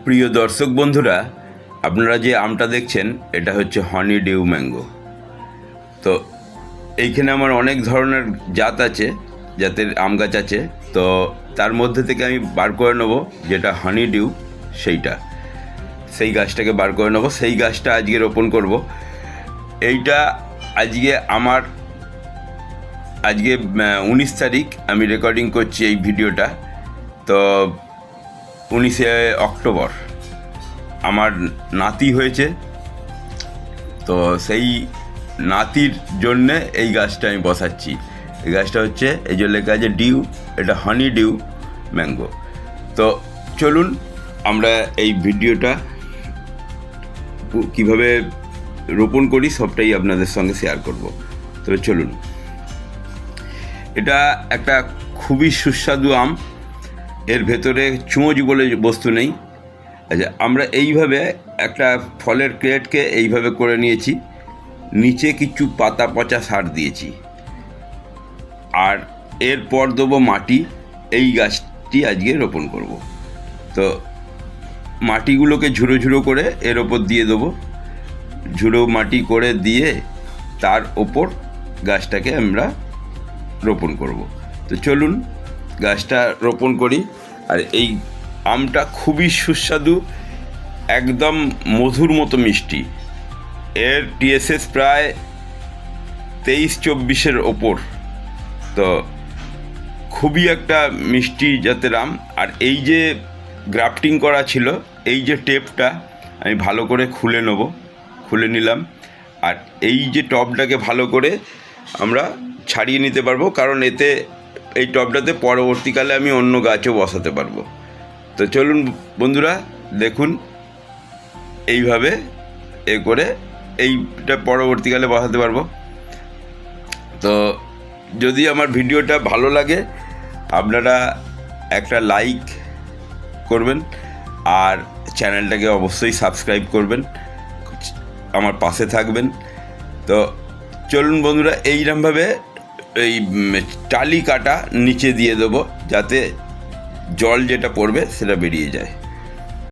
প্রিয় দর্শক বন্ধুরা, আপনারা যে আমটা দেখছেন এটা হচ্ছে হনি ডিউ ম্যাঙ্গো। তো এইখানে আমার অনেক ধরনের জাতের আম গাছ আছে। তো তার মধ্যে থেকে আমি বার করে নেবো যেটা হানি ডিউ, সেই গাছটাকে বার করে নেবো। সেই গাছটা আজকে রোপণ করব। এইটা আজকে 19 তারিখ আমি রেকর্ডিং করছি এই ভিডিওটা। তো 19শে অক্টোবর আমার নাতি হয়েছে। তো সেই নাতির জন্যে এই গাছটা আমি বসাচ্ছি। এই গাছটা হচ্ছে, এই যে লেখা আছে ডিউ, এটা হানি ডিউ ম্যাঙ্গো। তো চলুন আমরা এই ভিডিওটা কিভাবে রোপণ করি সবটাই আপনাদের সঙ্গে শেয়ার করব। তবে চলুন। এটা একটা খুবই সুস্বাদু আম, এর ভেতরে চুঁচ বলে বস্তু নেই। আচ্ছা, আমরা এইভাবে একটা ফলের ক্রেটকে এইভাবে করে নিয়েছি, নিচে কিছু পাতা পচা সার দিয়েছি, আর এরপর দেবো মাটি। এই গাছটি আজকে রোপণ করব। তো মাটিগুলোকে ঝুড়ো ঝুড়ো করে এর ওপর দিয়ে দেবো। ঝুড়ো মাটি করে দিয়ে তার ওপর গাছটাকে আমরা রোপণ করব। তো চলুন গাছটা রোপণ করি। আর এই আমটা খুবই সুস্বাদু, একদম মধুর মতো মিষ্টি। এর টিএসএস প্রায় 23-24-এর ওপর। তো খুবই একটা মিষ্টি জাতের আম। আর এই যে গ্রাফটিং করা ছিল, এই যে টেপটা আমি ভালো করে খুলে নিলাম। আর এই যে টবটাকে ভালো করে আমরা ছাড়িয়ে নিতে পারবো, কারণ এই টবটাতে পরবর্তীকালে আমি অন্য গাছও বসাতে পারবো। তো চলুন বন্ধুরা, দেখুন এইভাবে করে এইটা পরবর্তীকালে বসাতে পারবো। তো যদি আমার ভিডিওটা ভালো লাগে আপনারা একটা লাইক করবেন, আর চ্যানেলটাকে অবশ্যই সাবস্ক্রাইব করবেন, আমার পাশে থাকবেন। তো চলুন বন্ধুরা, এইরকমভাবে এই টালি কাটা নিচে দিয়ে দেবো, যাতে জল যেটা পড়বে সেটা বেরিয়ে যায়।